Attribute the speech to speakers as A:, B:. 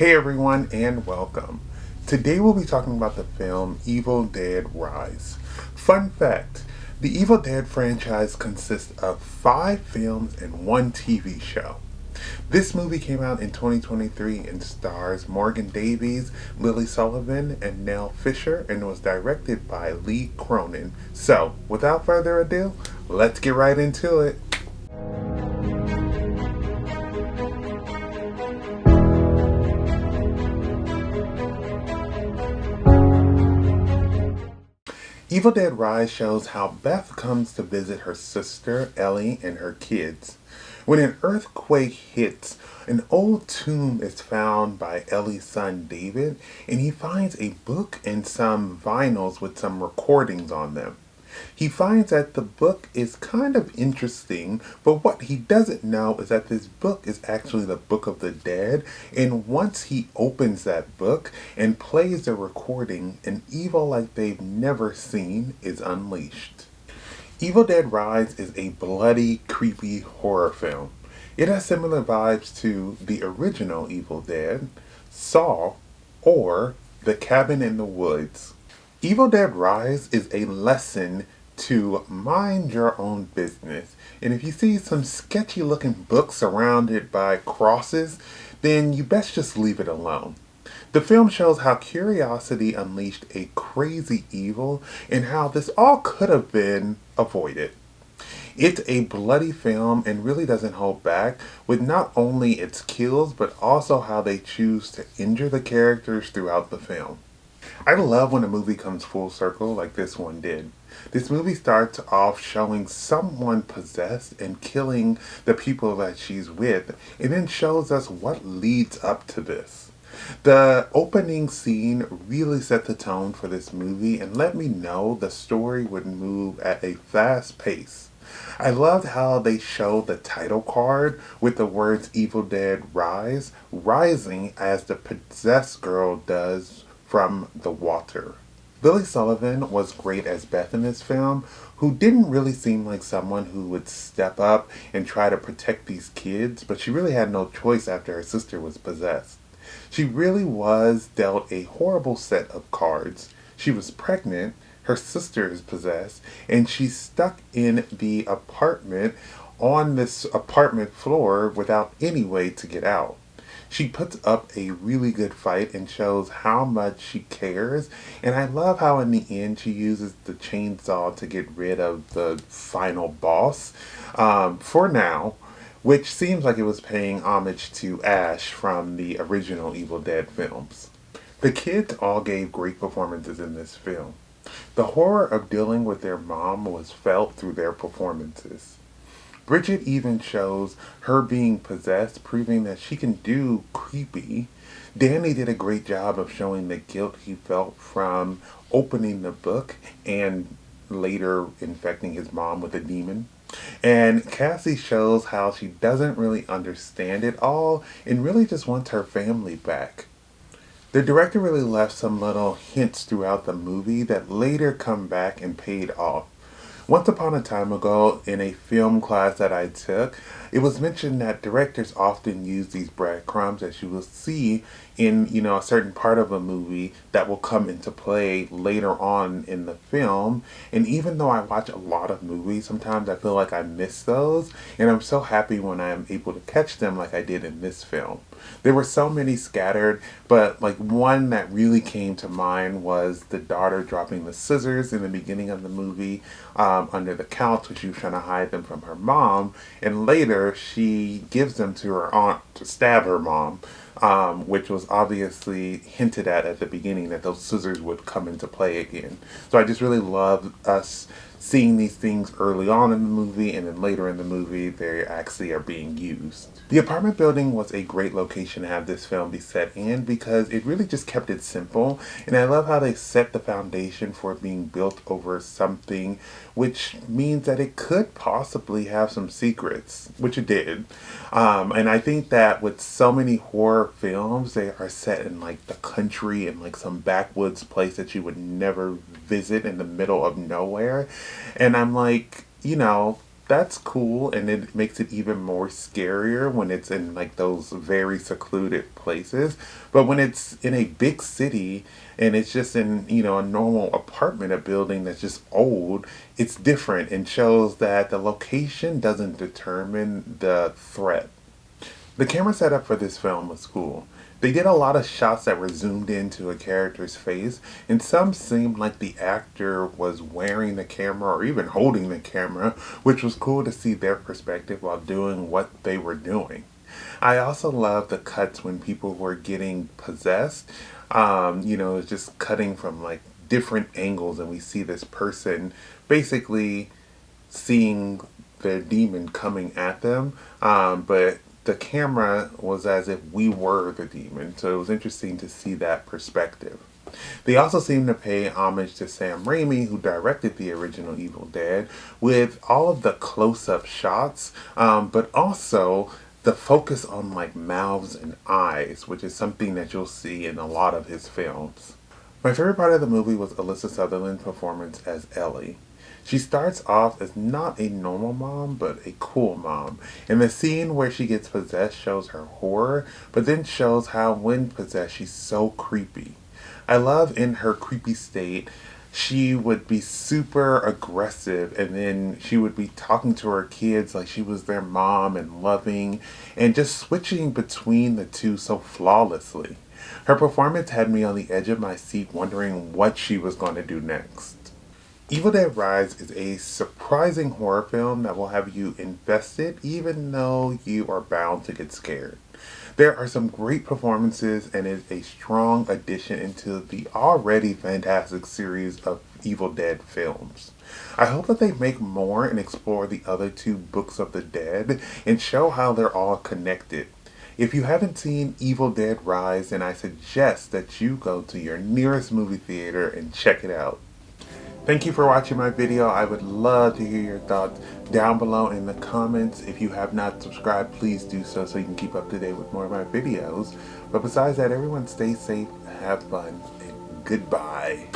A: Hey everyone, and welcome. Today we'll be talking about the film Evil Dead Rise. Fun fact, the Evil Dead franchise consists of 5 films and 1 TV show. This movie came out in 2023 and stars Morgan Davies, Lily Sullivan, and Nell Fisher, and was directed by Lee Cronin. So, without further ado, let's get right into it. Evil Dead Rise shows how Beth comes to visit her sister, Ellie, and her kids. When an earthquake hits, an old tomb is found by Ellie's son, David, and he finds a book and some vinyls with some recordings on them. He finds that the book is kind of interesting, but what he doesn't know is that this book is actually the Book of the Dead, and once he opens that book and plays the recording, an evil like they've never seen is unleashed. Evil Dead Rise is a bloody, creepy horror film. It has similar vibes to the original Evil Dead, Saw, or The Cabin in the Woods. Evil Dead Rise is a lesson to mind your own business. And if you see some sketchy looking books surrounded by crosses, then you best just leave it alone. The film shows how curiosity unleashed a crazy evil and how this all could have been avoided. It's a bloody film and really doesn't hold back with not only its kills but also how they choose to injure the characters throughout the film. I love when a movie comes full circle like this one did. This movie starts off showing someone possessed and killing the people that she's with, and then shows us what leads up to this. The opening scene really set the tone for this movie and let me know the story would move at a fast pace. I loved how they showed the title card with the words Evil Dead Rise, rising as the possessed girl does from the water. Lily Sullivan was great as Beth in this film, who didn't really seem like someone who would step up and try to protect these kids, but she really had no choice after her sister was possessed. She really was dealt a horrible set of cards. She was pregnant, her sister is possessed, and she's stuck in the apartment on this apartment floor without any way to get out. She puts up a really good fight and shows how much she cares. And I love how in the end she uses the chainsaw to get rid of the final boss for now, which seems like it was paying homage to Ash from the original Evil Dead films. The kids all gave great performances in this film. The horror of dealing with their mom was felt through their performances. Bridget even shows her being possessed, proving that she can do creepy. Danny did a great job of showing the guilt he felt from opening the book and later infecting his mom with a demon. And Cassie shows how she doesn't really understand it all and really just wants her family back. The director really left some little hints throughout the movie that later come back and paid off. Once upon a time ago, in a film class that I took, it was mentioned that directors often use these breadcrumbs that you will see in, a certain part of a movie that will come into play later on in the film. And even though I watch a lot of movies, sometimes I feel like I miss those. And I'm so happy when I am able to catch them like I did in this film. There were so many scattered, but like one that really came to mind was the daughter dropping the scissors in the beginning of the movie under the couch when she was trying to hide them from her mom. And later she gives them to her aunt to stab her mom. Which was obviously hinted at the beginning that those scissors would come into play again. So I just really love us seeing these things early on in the movie, and then later in the movie they actually are being used. The apartment building was a great location to have this film be set in because it really just kept it simple, and I love how they set the foundation for it being built over something which means that it could possibly have some secrets, which it did. And I think that with so many horror films, they are set in like the country and like some backwoods place that you would never visit in the middle of nowhere. And I'm like, that's cool, and it makes it even more scarier when it's in like those very secluded places. But when it's in a big city and it's just in, a normal apartment, a building that's just old, it's different and shows that the location doesn't determine the threat. The camera setup for this film was cool. They did a lot of shots that were zoomed into a character's face, and some seemed like the actor was wearing the camera or even holding the camera, which was cool to see their perspective while doing what they were doing. I also love the cuts when people were getting possessed. It's just cutting from like different angles, and we see this person basically seeing the demon coming at them, but the camera was as if we were the demon, so it was interesting to see that perspective. They also seem to pay homage to Sam Raimi, who directed the original Evil Dead, with all of the close-up shots, but also the focus on like mouths and eyes, which is something that you'll see in a lot of his films. My favorite part of the movie was Alyssa Sutherland's performance as Ellie. She starts off as not a normal mom, but a cool mom. And the scene where she gets possessed shows her horror, but then shows how when possessed she's so creepy. I love in her creepy state, she would be super aggressive, and then she would be talking to her kids like she was their mom and loving, and just switching between the two so flawlessly. Her performance had me on the edge of my seat wondering what she was going to do next. Evil Dead Rise is a surprising horror film that will have you invested even though you are bound to get scared. There are some great performances and is a strong addition into the already fantastic series of Evil Dead films. I hope that they make more and explore the other two Books of the Dead and show how they're all connected. If you haven't seen Evil Dead Rise, then I suggest that you go to your nearest movie theater and check it out. Thank you for watching my video. I would love to hear your thoughts down below in the comments. If you have not subscribed, please do so you can keep up to date with more of my videos. But besides that, everyone stay safe, have fun, and goodbye.